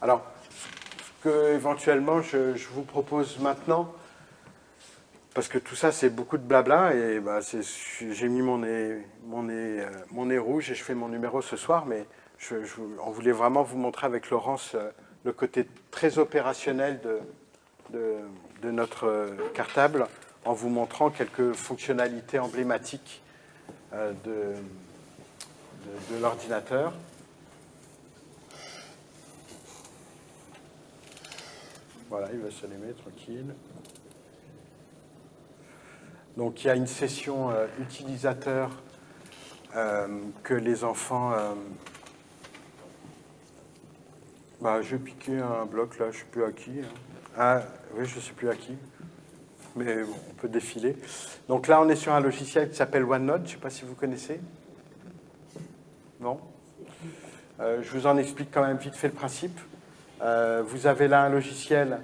Alors, ce que éventuellement je vous propose maintenant, parce que tout ça c'est beaucoup de blabla, et bah, j'ai mis mon nez rouge et je fais mon numéro ce soir, mais on voulait vraiment vous montrer avec Laurence le côté très opérationnel de notre cartable, en vous montrant quelques fonctionnalités emblématiques de l'ordinateur. Voilà, il va s'allumer tranquille. Donc il y a une session utilisateur que les enfants... je vais piquer un bloc là, je ne sais plus à qui. Ah, oui, je ne sais plus à qui. Mais bon, on peut défiler. Donc là, on est sur un logiciel qui s'appelle OneNote. Je ne sais pas si vous connaissez. Non. Je vous en explique quand même vite fait le principe. Vous avez là un logiciel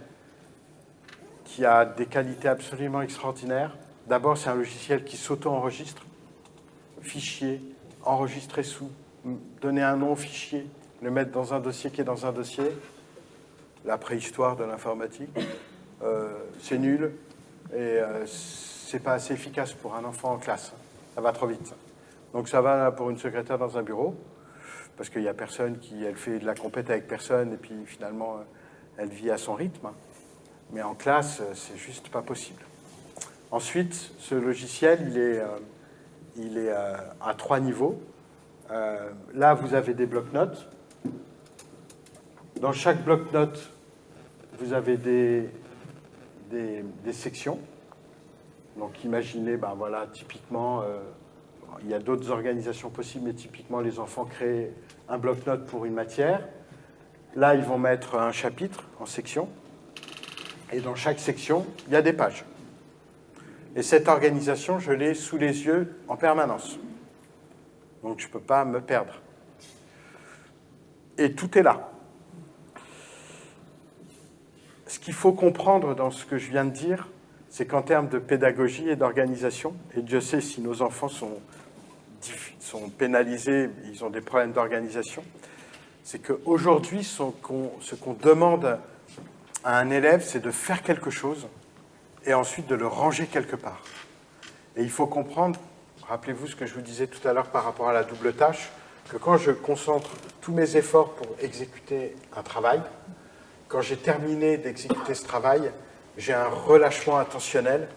qui a des qualités absolument extraordinaires. D'abord, c'est un logiciel qui s'auto-enregistre. Fichier, enregistrer sous, donner un nom au fichier, le mettre dans un dossier qui est dans un dossier. La préhistoire de l'informatique. C'est nul et c'est pas assez efficace pour un enfant en classe. Ça va trop vite. Donc ça va pour une secrétaire dans un bureau, parce qu'il n'y a personne elle fait de la compète avec personne, et puis finalement, elle vit à son rythme. Mais en classe, c'est juste pas possible. Ensuite, ce logiciel, il est à 3 niveaux. Là, vous avez des blocs-notes. Dans chaque bloc-notes, vous avez des sections. Donc imaginez, voilà, typiquement, il y a d'autres organisations possibles, mais typiquement les enfants créent un bloc-notes pour une matière. Là, ils vont mettre un chapitre en section. Et dans chaque section, il y a des pages. Et cette organisation, je l'ai sous les yeux en permanence. Donc je ne peux pas me perdre. Et tout est là. Ce qu'il faut comprendre dans ce que je viens de dire, c'est qu'en termes de pédagogie et d'organisation, et Dieu sait si nos enfants sont pénalisés, ils ont des problèmes d'organisation, c'est qu'aujourd'hui, ce qu'on demande à un élève, c'est de faire quelque chose et ensuite de le ranger quelque part. Et il faut comprendre, rappelez-vous ce que je vous disais tout à l'heure par rapport à la double tâche, que quand je concentre tous mes efforts pour exécuter un travail, quand j'ai terminé d'exécuter ce travail, j'ai un relâchement attentionnel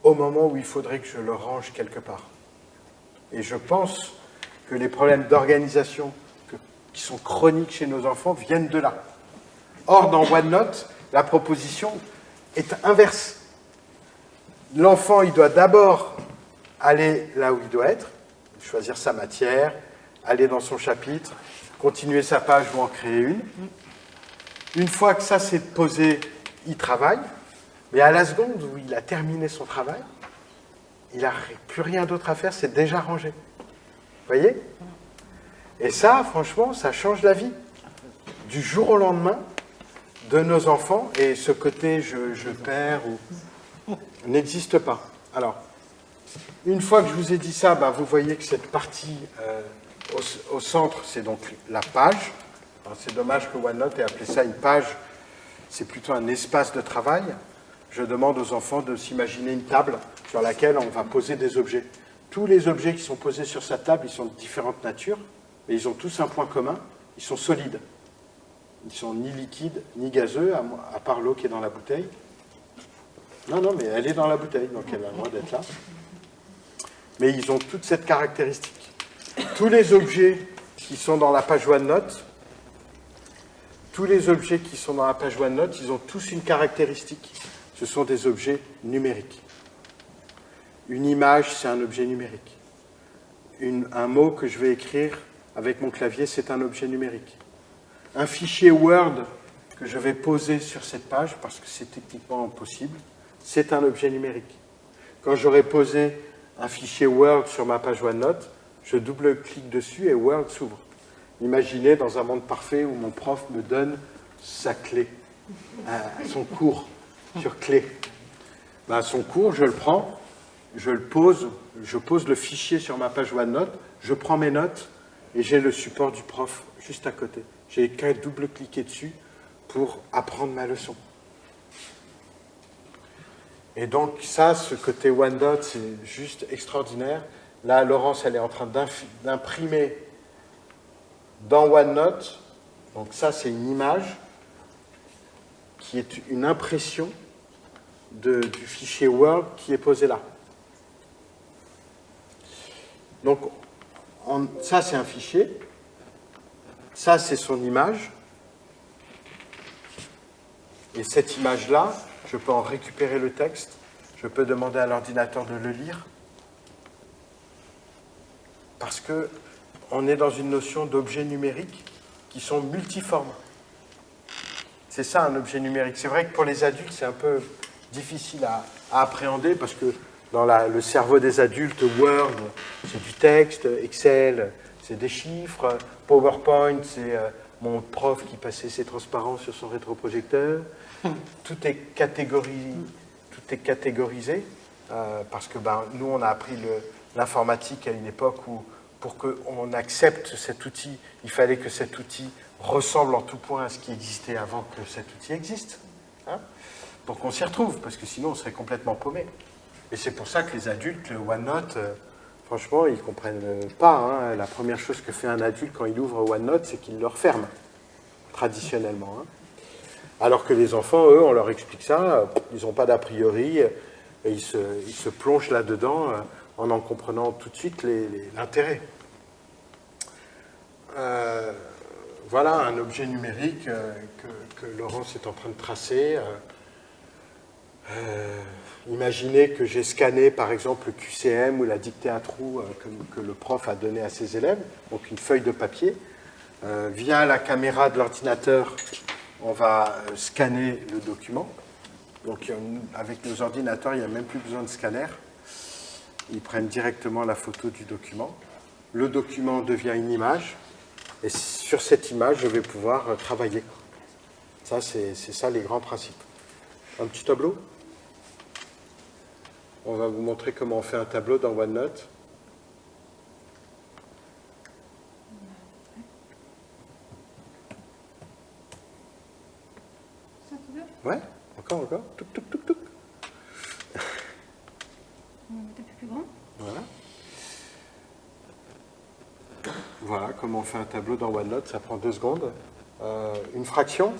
au moment où il faudrait que je le range quelque part. Et je pense que les problèmes d'organisation qui sont chroniques chez nos enfants viennent de là. Or, dans OneNote, la proposition est inverse. L'enfant, il doit d'abord aller là où il doit être, choisir sa matière, aller dans son chapitre, continuer sa page ou en créer une. Une fois que ça s'est posé, il travaille, mais à la seconde où il a terminé son travail, il n'a plus rien d'autre à faire, c'est déjà rangé. Vous voyez? Et ça, franchement, ça change la vie. Du jour au lendemain, de nos enfants, et ce côté je perds n'existe pas. Alors, une fois que je vous ai dit ça, vous voyez que cette partie au centre, c'est donc la page. C'est dommage que OneNote ait appelé ça une page, c'est plutôt un espace de travail. Je demande aux enfants de s'imaginer une table sur laquelle on va poser des objets. Tous les objets qui sont posés sur cette table, ils sont de différentes natures, mais ils ont tous un point commun, ils sont solides. Ils sont ni liquides, ni gazeux, à part l'eau qui est dans la bouteille. Non, mais elle est dans la bouteille, donc elle a le droit d'être là. Mais ils ont toute cette caractéristique. Tous les objets qui sont dans la page OneNote, ils ont tous une caractéristique. Ce sont des objets numériques. Une image, c'est un objet numérique. Un mot que je vais écrire avec mon clavier, c'est un objet numérique. Un fichier Word que je vais poser sur cette page, parce que c'est techniquement possible, c'est un objet numérique. Quand j'aurai posé un fichier Word sur ma page OneNote, je double-clique dessus et Word s'ouvre. Imaginez dans un monde parfait où mon prof me donne sa clé, son cours sur clé. Son cours, je le prends, je pose le fichier sur ma page OneNote, je prends mes notes, et j'ai le support du prof juste à côté. J'ai qu'à double-cliquer dessus pour apprendre ma leçon. Et donc ça, ce côté OneNote, c'est juste extraordinaire. Là, Laurence, elle est en train d'imprimer dans OneNote. Donc ça, c'est une image qui est une impression du fichier Word qui est posé là. Donc, ça, c'est un fichier. Ça, c'est son image. Et cette image-là, je peux en récupérer le texte. Je peux demander à l'ordinateur de le lire. Parce qu'on est dans une notion d'objets numériques qui sont multiformes. C'est ça, un objet numérique. C'est vrai que pour les adultes, c'est un peu difficile à appréhender parce que dans le cerveau des adultes, Word, c'est du texte, Excel, c'est des chiffres, PowerPoint, c'est mon prof qui passait ses transparences sur son rétroprojecteur. Tout est catégorisé parce que nous, on a appris l'informatique à une époque où, pour qu'on accepte cet outil, il fallait que cet outil ressemble en tout point à ce qui existait avant que cet outil existe. Hein, pour qu'on s'y retrouve, parce que sinon, on serait complètement paumé. Et c'est pour ça que les adultes, le OneNote, franchement, ils ne comprennent pas. Hein. La première chose que fait un adulte quand il ouvre OneNote, c'est qu'il le referme, traditionnellement. Hein. Alors que les enfants, eux, on leur explique ça, ils n'ont pas d'a priori, et ils se plongent là-dedans en comprenant tout de suite l'intérêt. Voilà un objet numérique que Laurence est en train de tracer. Imaginez que j'ai scanné par exemple le QCM ou la dictée à trous que le prof a donné à ses élèves, donc une feuille de papier. Via la caméra de l'ordinateur, on va scanner le document. Donc avec nos ordinateurs, il n'y a même plus besoin de scanner. Ils prennent directement la photo du document. Le document devient une image. Et sur cette image, je vais pouvoir travailler. Ça, c'est ça les grands principes. Un petit tableau. On va vous montrer comment on fait un tableau dans OneNote. Ouais, encore. Touc, touc, touc, touc. On va mettre un peu plus grand. Voilà. Voilà comment on fait un tableau dans OneNote, ça prend 2 secondes. Une fraction.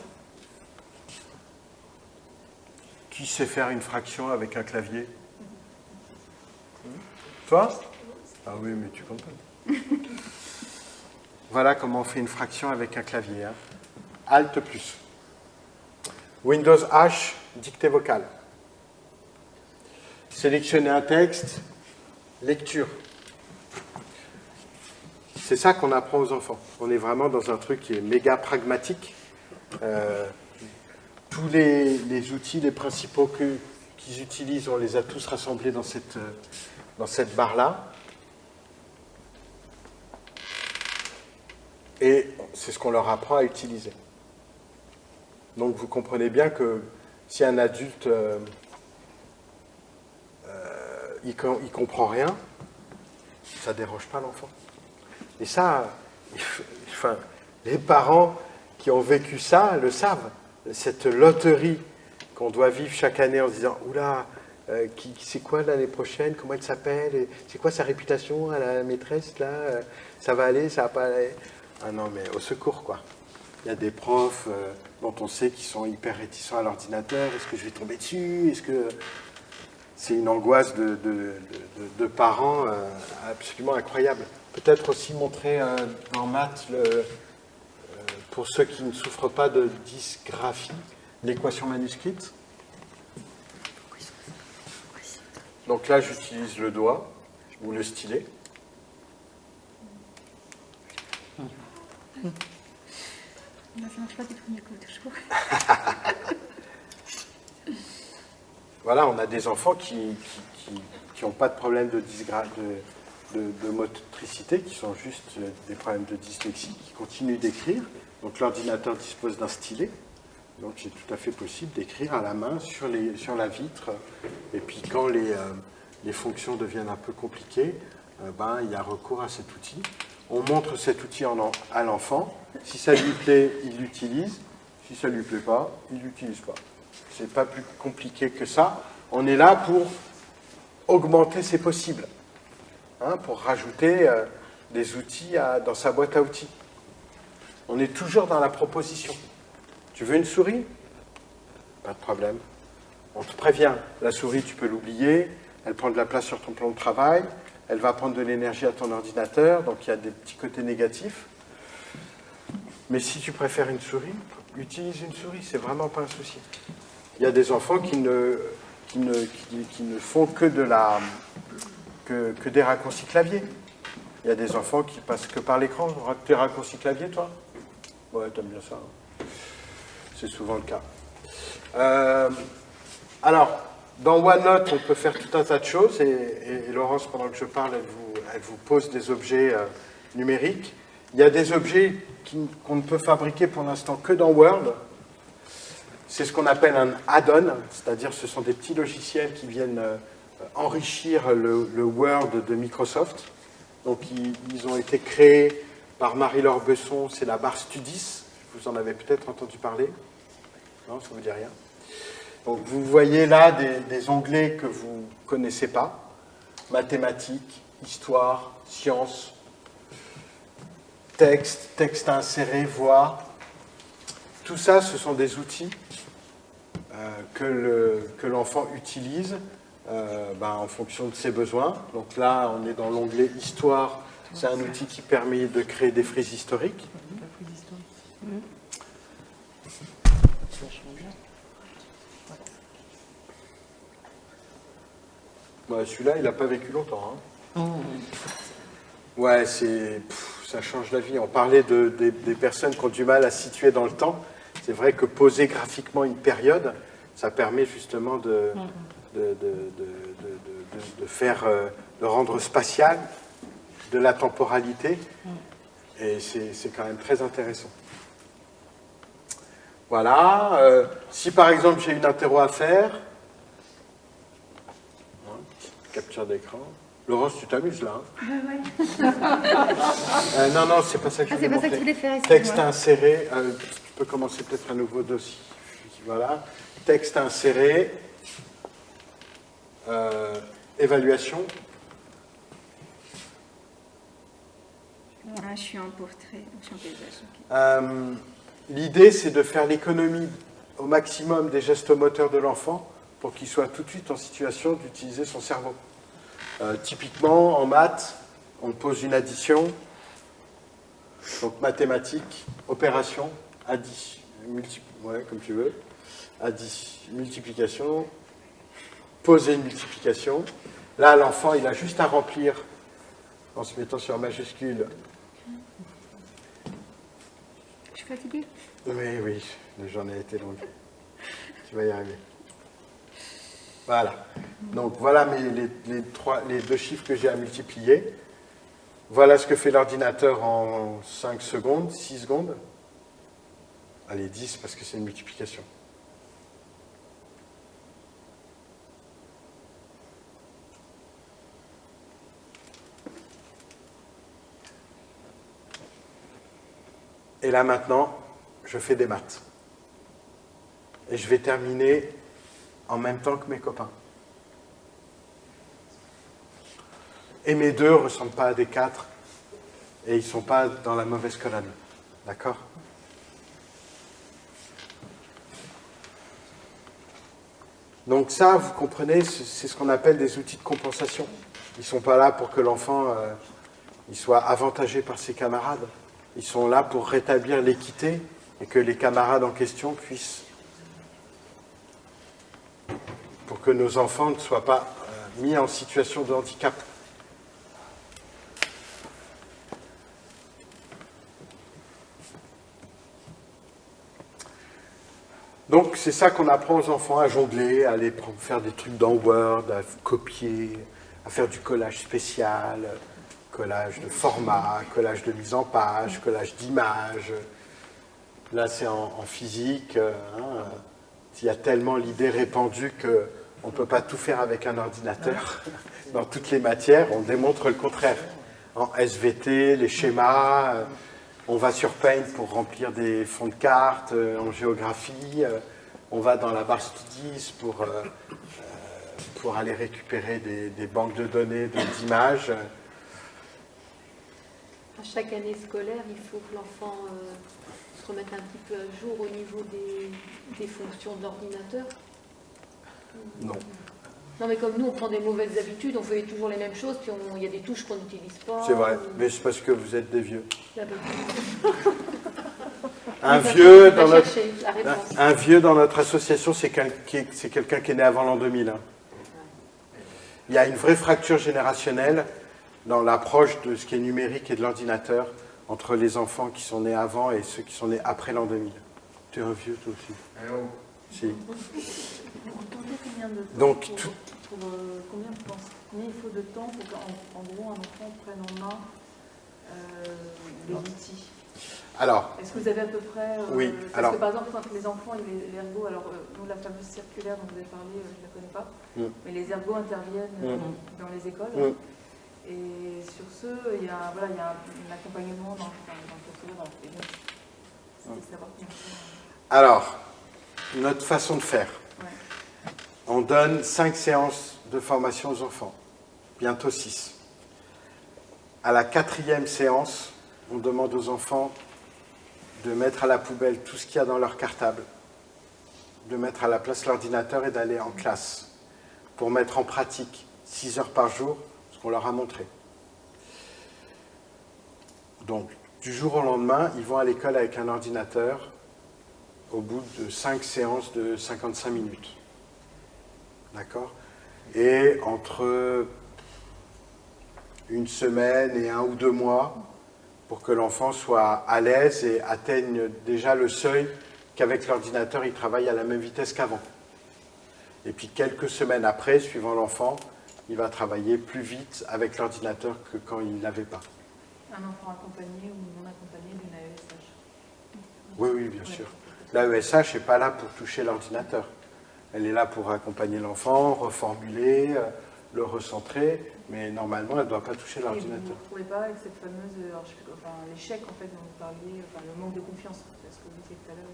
Qui sait faire une fraction avec un clavier? Toi? Ah oui, mais tu comptes pas. Voilà comment on fait une fraction avec un clavier. Hein. Alt plus. Windows H, dictée vocale. Sélectionner un texte, lecture. C'est ça qu'on apprend aux enfants. On est vraiment dans un truc qui est méga pragmatique. Tous les outils, les principaux qu'ils utilisent, on les a tous rassemblés dans cette barre-là. Et c'est ce qu'on leur apprend à utiliser. Donc vous comprenez bien que si un adulte il comprend rien, ça ne dérange pas l'enfant. Et ça, enfin, les parents qui ont vécu ça le savent. Cette loterie qu'on doit vivre chaque année en se disant « Oula, c'est quoi l'année prochaine? Comment elle s'appelle? C'est quoi sa réputation à la maîtresse là? Ça va aller? Ça va pas aller ?» Ah non, mais au secours, quoi. Il y a des profs dont on sait qu'ils sont hyper réticents à l'ordinateur. Est-ce que je vais tomber dessus? Est-ce que... C'est une angoisse de parents absolument incroyable. Peut-être aussi montrer dans maths, pour ceux qui ne souffrent pas de dysgraphie, l'équation manuscrite. Donc là, j'utilise le doigt ou le stylet. Là, ça ne marche pas du premier coup, toujours. Voilà, on a des enfants qui n'ont pas de problème de motricité, qui sont juste des problèmes de dyslexie, qui continuent d'écrire. Donc l'ordinateur dispose d'un stylet. Donc c'est tout à fait possible d'écrire à la main sur la vitre. Et puis quand les fonctions deviennent un peu compliquées, il y a recours à cet outil. on montre cet outil à l'enfant. Si ça lui plaît, il l'utilise. Si ça ne lui plaît pas, il ne l'utilise pas. C'est pas plus compliqué que ça. On est là pour augmenter ses possibles, hein, pour rajouter des outils dans sa boîte à outils. On est toujours dans la proposition. Tu veux une souris? Pas de problème. On te prévient, la souris, tu peux l'oublier, elle prend de la place sur ton plan de travail, elle va prendre de l'énergie à ton ordinateur, donc il y a des petits côtés négatifs. Mais si tu préfères une souris, utilise une souris, c'est vraiment pas un souci. Il y a des enfants qui ne font que des raccourcis clavier. Il y a des enfants qui passent que par l'écran. Tu raccourcis clavier, toi? Ouais, t'aimes bien ça. Hein. C'est souvent le cas. Alors, dans OneNote, on peut faire tout un tas de choses, et Laurence, pendant que je parle, elle vous pose des objets numériques. Il y a des objets qu'on ne peut fabriquer pour l'instant que dans Word. C'est ce qu'on appelle un add-on, c'est-à-dire ce sont des petits logiciels qui viennent enrichir le Word de Microsoft. Donc ils ont été créés par Marie-Laure Besson, c'est la barre Studis, vous en avez peut-être entendu parler. Non, ça ne vous dit rien. Donc vous voyez là des onglets que vous ne connaissez pas, mathématiques, histoire, sciences, texte à insérer, voix. Tout ça, ce sont des outils que l'enfant utilise en fonction de ses besoins. Donc là, on est dans l'onglet Histoire. C'est un outil qui permet de créer des frises historiques. Celui-là, il n'a pas vécu longtemps. Hein. Ouais, ça change la vie. On parlait des personnes qui ont du mal à se situer dans le temps. C'est vrai que poser graphiquement une période, ça permet justement de rendre spatial de la temporalité. Et c'est quand même très intéressant. Voilà. Si par exemple j'ai une interro à faire, capture d'écran. Laurence, tu t'amuses là, hein? Non, c'est pas ça que je voulais montrer. C'est pas ça que tu voulais faire. Texte inséré. Tu peux commencer peut-être un nouveau dossier. Voilà. Texte inséré. Évaluation. Voilà, je suis en portrait, je suis en paysage. L'idée, c'est de faire l'économie au maximum des gestes moteurs de l'enfant pour qu'il soit tout de suite en situation d'utiliser son cerveau. Typiquement, en maths, on pose une addition, donc mathématiques, opération, addition, comme tu veux, multiplication, poser une multiplication. Là, l'enfant, il a juste à remplir, en se mettant sur majuscule. Je suis fatiguée? Oui, la journée a été longue. Tu vas y arriver. Voilà. Donc voilà les deux chiffres que j'ai à multiplier. Voilà ce que fait l'ordinateur en 5 secondes, 6 secondes. Allez, 10 parce que c'est une multiplication. Et là maintenant, je fais des maths. Et je vais terminer en même temps que mes copains. Et mes 2 ne ressemblent pas à des 4, et ils ne sont pas dans la mauvaise colonne. D'accord? Donc ça, vous comprenez, c'est ce qu'on appelle des outils de compensation. Ils ne sont pas là pour que l'enfant il soit avantagé par ses camarades. Ils sont là pour rétablir l'équité et que les camarades en question puissent... pour que nos enfants ne soient pas mis en situation de handicap. Donc c'est ça qu'on apprend aux enfants, à jongler, à aller faire des trucs dans Word, à copier, à faire du collage spécial, collage de format, collage de mise en page, collage d'images. Là c'est en physique. Il y a tellement l'idée répandue qu'on ne peut pas tout faire avec un ordinateur. Dans toutes les matières, on démontre le contraire. en SVT, les schémas. On va sur Paint pour remplir des fonds de cartes en géographie. On va dans la Bar Studies pour aller récupérer des banques de données, d'images. À chaque année scolaire, il faut que l'enfant se remette un petit peu à jour au niveau des fonctions de l'ordinateur. Non. Non, mais comme nous, on prend des mauvaises habitudes, on fait toujours les mêmes choses, puis il y a des touches qu'on n'utilise pas. C'est vrai, mais c'est parce que vous êtes des vieux. La bonne- Un va vieux chercher la réponse. un vieux dans notre association, c'est quelqu'un qui est né avant l'an 2000. Hein. Il y a une vraie fracture générationnelle dans l'approche de ce qui est numérique et de l'ordinateur entre les enfants qui sont nés avant et ceux qui sont nés après l'an 2000. Tu es un vieux, toi aussi? Si. Vous comptez combien de temps Donc, combien il faut de temps pour qu'en gros un enfant prenne en main les outils? Alors, est-ce que vous avez à peu près oui, parce que par exemple quand les enfants et les ergots, alors nous la fameuse circulaire dont vous avez parlé, je ne la connais pas, mais les ergots interviennent dans les écoles. Et sur ce, il y a un accompagnement dans le curriculum. C'était savoir combien de temps. Alors, notre façon de faire. Ouais. On donne 5 séances de formation aux enfants, bientôt 6. À la 4e séance, on demande aux enfants de mettre à la poubelle tout ce qu'il y a dans leur cartable, de mettre à la place l'ordinateur et d'aller en classe pour mettre en pratique 6 heures par jour ce qu'on leur a montré. Donc, du jour au lendemain, ils vont à l'école avec un ordinateur au bout de 5 séances de 55 minutes. D'accord? Et entre une semaine et 1 ou 2 mois, pour que l'enfant soit à l'aise et atteigne déjà le seuil qu'avec l'ordinateur, il travaille à la même vitesse qu'avant. Et puis quelques semaines après, suivant l'enfant, il va travailler plus vite avec l'ordinateur que quand il ne l'avait pas. Un enfant accompagné ou non accompagné d'une AESH? Oui, oui, bien sûr. L'AESH n'est pas là pour toucher l'ordinateur. Elle est là pour accompagner l'enfant, reformuler, le recentrer, mais normalement, elle ne doit pas toucher l'ordinateur. Et vous ne trouvez pas avec cette fameuse, l'échec en fait dont vous parliez, le manque de confiance, parce que vous disiez tout à l'heure,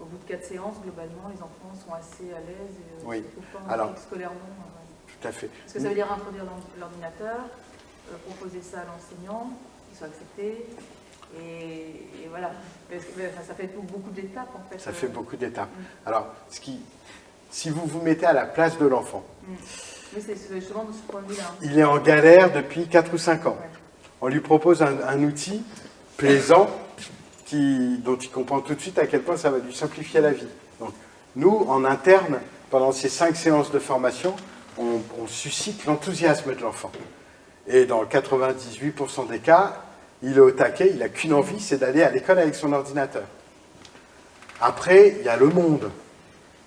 au bout de 4 séances, globalement, les enfants sont assez à l'aise et oui. alors, scolairement. Tout à fait. Parce que ça veut dire introduire l'ordinateur, proposer ça à l'enseignant, qu'il soit accepté, et voilà. Parce que, ça fait beaucoup d'étapes en fait. Ça fait beaucoup d'étapes. Alors, si vous vous mettez à la place de l'enfant, oui, c'est justement de ce point de vue-là. Il est en galère depuis 4 ou 5 ans. Ouais. On lui propose un outil plaisant dont il comprend tout de suite à quel point ça va lui simplifier la vie. Donc, nous, en interne, pendant ces 5 séances de formation, on suscite l'enthousiasme de l'enfant. Et dans 98% des cas, il est au taquet, il n'a qu'une envie, c'est d'aller à l'école avec son ordinateur. Après, il y a le monde.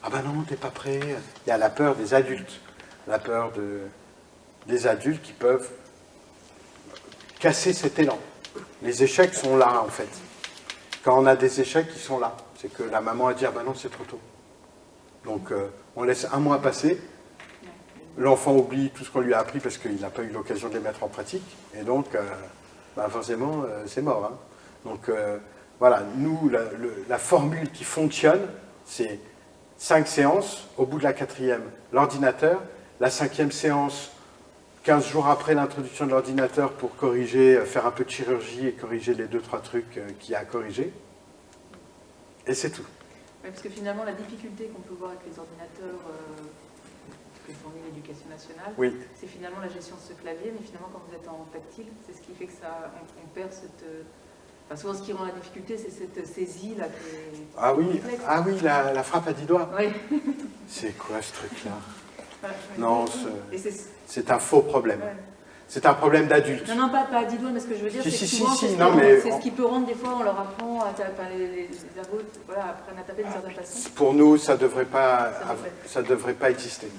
Ah ben non, t'es pas prêt. Il y a la peur des adultes. La peur des adultes qui peuvent casser cet élan. Les échecs sont là, en fait. Quand on a des échecs, ils sont là. C'est que la maman a dit, ah ben non, c'est trop tôt. Donc, on laisse 1 mois passer. L'enfant oublie tout ce qu'on lui a appris parce qu'il n'a pas eu l'occasion de les mettre en pratique. Et donc, forcément, c'est mort. Hein. Donc, voilà, nous, la formule qui fonctionne, c'est 5 séances. Au bout de la 4e, l'ordinateur. La 5e séance, 15 jours après l'introduction de l'ordinateur pour corriger, faire un peu de chirurgie et corriger les 2-3 trucs qu'il y a à corriger. Et c'est tout. Oui, parce que finalement, la difficulté qu'on peut voir avec les ordinateurs que fournit l'éducation nationale, oui. C'est finalement la gestion de ce clavier, mais finalement, quand vous êtes en tactile, c'est ce qui fait que on perd cette... souvent, ce qui rend la difficulté, c'est cette saisie-là qui est... Ah oui, la frappe à 10 doigts. Oui. C'est quoi ce truc-là? Voilà, non, c'est un faux problème. Ouais. C'est un problème d'adulte. Non, pas à 10 doigts, mais ce que je veux dire, c'est que souvent, c'est ce qui peut rendre, des fois, on leur apprend à taper, les ergots, apprennent à taper d'une certaine façon. Pour nous, ça ne devrait pas exister.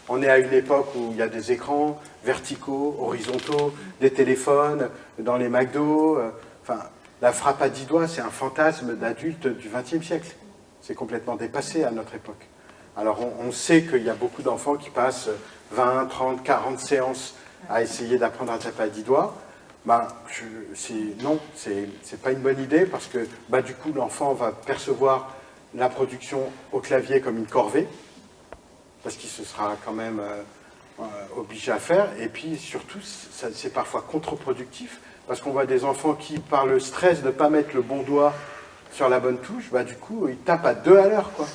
On est à une époque où il y a des écrans verticaux, horizontaux, des téléphones, dans les McDo. La frappe à 10 doigts, c'est un fantasme d'adulte du XXe siècle. C'est complètement dépassé à notre époque. Alors, on sait qu'il y a beaucoup d'enfants qui passent 20, 30, 40 séances à essayer d'apprendre à taper à 10 doigts. Non, c'est pas une bonne idée parce que du coup l'enfant va percevoir la production au clavier comme une corvée, parce qu'il se sera quand même obligé à faire, et puis surtout c'est parfois contre-productif, parce qu'on voit des enfants qui, par le stress de ne pas mettre le bon doigt sur la bonne touche, du coup ils tapent à 2 à l'heure, quoi.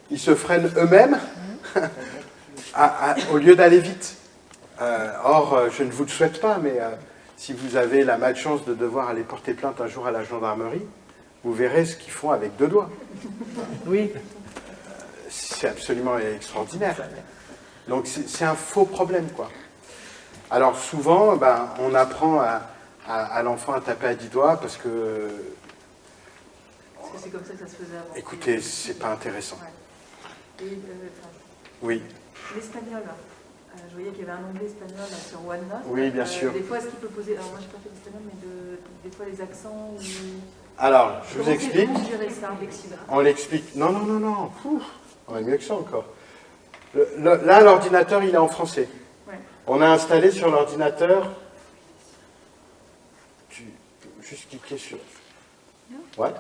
Ils se freinent eux-mêmes au lieu d'aller vite. Or, je ne vous le souhaite pas, mais si vous avez la malchance de devoir aller porter plainte un jour à la gendarmerie, vous verrez ce qu'ils font avec 2 doigts. Oui. C'est absolument extraordinaire. Donc c'est un faux problème, quoi. Alors souvent, on apprend à l'enfant à taper à 10 doigts parce que c'est comme ça que ça se faisait avant. Écoutez, c'est pas intéressant. Ouais. Et, oui. L'espagnol. Je voyais qu'il y avait un onglet espagnol sur OneNote. Oui, bien sûr. Des fois, est-ce qu'il peut poser... Alors moi, je n'ai pas fait l'espagnol, mais des fois les accents... Ou... Alors, je vous explique. Comment gérer ça, on l'explique. Non. On est mieux que ça encore. Là, l'ordinateur, il est en français. Ouais. On a installé sur l'ordinateur... Juste cliquer sur... Ouais.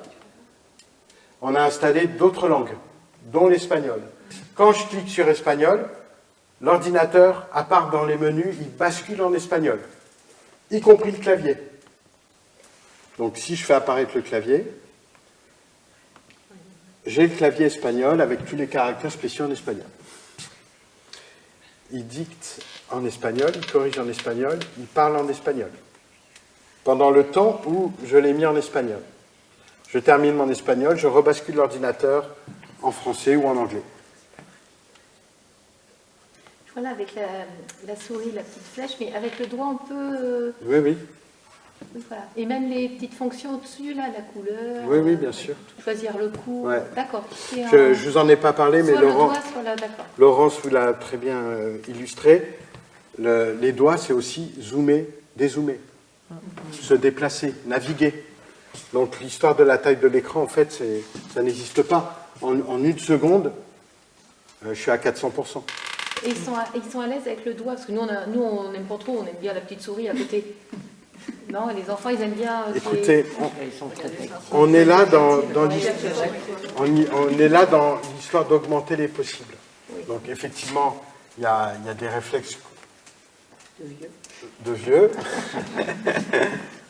On a installé d'autres langues, dont l'espagnol. Quand je clique sur espagnol, l'ordinateur, à part dans les menus, il bascule en espagnol, y compris le clavier. Donc si je fais apparaître le clavier, j'ai le clavier espagnol avec tous les caractères spéciaux en espagnol. Il dicte en espagnol, il corrige en espagnol, il parle en espagnol. Pendant le temps où je l'ai mis en espagnol. Je termine mon espagnol, je rebascule l'ordinateur en français ou en anglais. Voilà, avec la souris, la petite flèche, mais avec le doigt, on peut... Oui. Voilà. Et même les petites fonctions au-dessus, là, la couleur... Oui, bien sûr. Choisir le coup. Ouais. D'accord. Je vous en ai pas parlé, mais Laurence vous l'a très bien illustré. Les doigts, c'est aussi zoomer, dézoomer, se déplacer, naviguer. Donc l'histoire de la taille de l'écran, en fait, ça n'existe pas. En 1 seconde, je suis à 400%. Et ils sont à l'aise avec le doigt, parce que nous, on n'aime pas trop, on aime bien la petite souris à côté. Non, les enfants, ils aiment bien... Écoutez, on est là dans l'histoire d'augmenter les possibles. Oui. Donc effectivement, il y a des réflexes de vieux.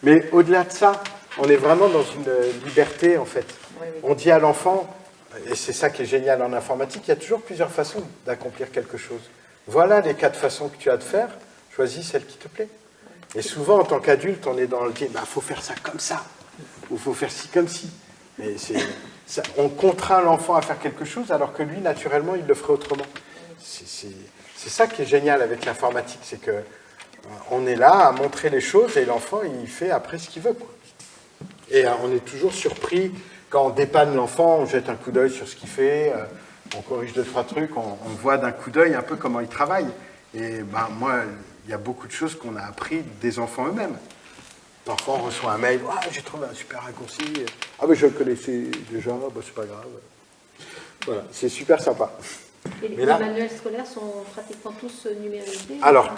Mais au-delà de ça, on est vraiment dans une liberté, en fait. Oui. On dit à l'enfant, et c'est ça qui est génial en informatique, il y a toujours plusieurs façons d'accomplir quelque chose. Voilà les 4 façons que tu as de faire, choisis celle qui te plaît. Et souvent, en tant qu'adulte, on est dans le « faut faire ça comme ça » ou « faut faire ci comme ci ». Mais on contraint l'enfant à faire quelque chose alors que lui, naturellement, il le ferait autrement. C'est ça qui est génial avec l'informatique, c'est que on est là à montrer les choses et l'enfant, il fait après ce qu'il veut, quoi. Et on est toujours surpris quand on dépanne l'enfant, on jette un coup d'œil sur ce qu'il fait, on corrige 2-3 trucs, on voit d'un coup d'œil un peu comment il travaille. Et moi, il y a beaucoup de choses qu'on a appris des enfants eux-mêmes. Parfois, on reçoit un mail, « j'ai trouvé un super raccourci. Ah, mais je le connaissais déjà, c'est pas grave. » Voilà, c'est super sympa. Et les manuels scolaires sont pratiquement tous numérisés? Alors,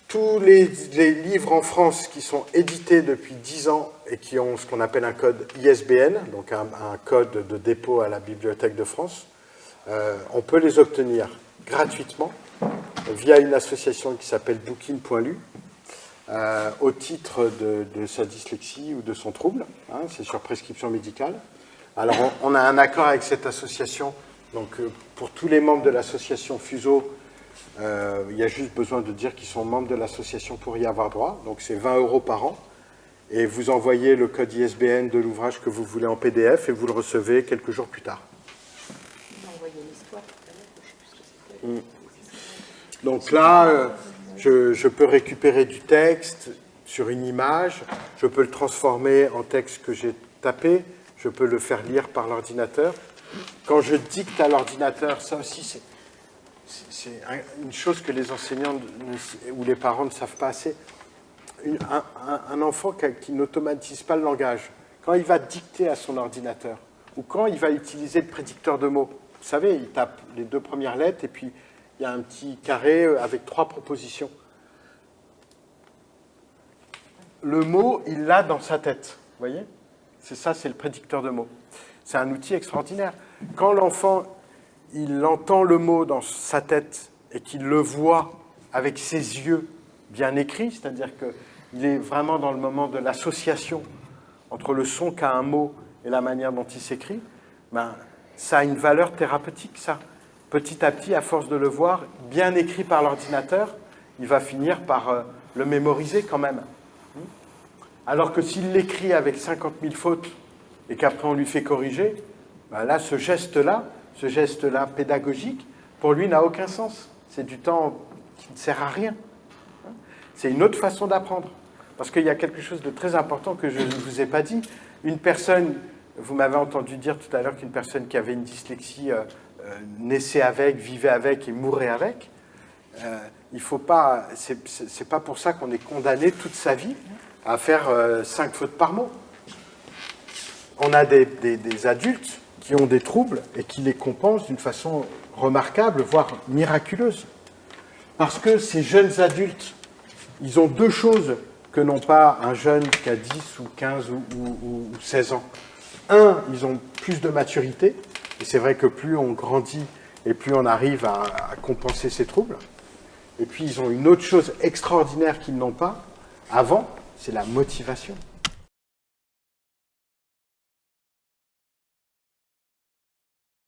tous les livres en France qui sont édités depuis 10 ans et qui ont ce qu'on appelle un code ISBN, donc un code de dépôt à la Bibliothèque de France, on peut les obtenir gratuitement via une association qui s'appelle Bookin.lu au titre de sa dyslexie ou de son trouble. C'est sur prescription médicale. Alors, on a un accord avec cette association. Donc, pour tous les membres de l'association Fuseau, il y a juste besoin de dire qu'ils sont membres de l'association pour y avoir droit. Donc, c'est 20 € par an. Et vous envoyez le code ISBN de l'ouvrage que vous voulez en PDF et vous le recevez quelques jours plus tard. Donc là, je peux récupérer du texte sur une image, je peux le transformer en texte que j'ai tapé, je peux le faire lire par l'ordinateur. Quand je dicte à l'ordinateur, ça aussi c'est une chose que les enseignants ou les parents ne savent pas assez. Un enfant qui n'automatise pas le langage, quand il va dicter à son ordinateur, ou quand il va utiliser le prédicteur de mots, vous savez, il tape les 2 premières lettres et puis il y a un petit carré avec 3 propositions. le mot, il l'a dans sa tête. Vous voyez? C'est ça, c'est le prédicteur de mots. C'est un outil extraordinaire. Quand l'enfant, il entend le mot dans sa tête et qu'il le voit avec ses yeux bien écrits, c'est-à-dire qu'il est vraiment dans le moment de l'association entre le son qu'a un mot et la manière dont il s'écrit, ben, ça a une valeur thérapeutique, ça. Petit à petit, à force de le voir, bien écrit par l'ordinateur, il va finir par le mémoriser quand même. Alors que s'il l'écrit avec 50 000 fautes et qu'après on lui fait corriger, ben là, ce geste-là pédagogique, pour lui, n'a aucun sens. C'est du temps qui ne sert à rien. C'est une autre façon d'apprendre. Parce qu'il y a quelque chose de très important que je ne vous ai pas dit. Une personne, vous m'avez entendu dire tout à l'heure qu'une personne qui avait une dyslexie naissait avec, vivait avec et mourait avec. Il faut pas, c'est pas pour ça qu'on est condamné toute sa vie à faire 5 fautes par mot. On a des adultes qui ont des troubles et qui les compensent d'une façon remarquable, voire miraculeuse. Parce que ces jeunes adultes, ils ont 2 choses que n'ont pas un jeune qui a 10 ou 15 ou 16 ans. Un, ils ont plus de maturité, et c'est vrai que plus on grandit et plus on arrive à compenser ces troubles. Et puis ils ont une autre chose extraordinaire qu'ils n'ont pas avant, c'est la motivation.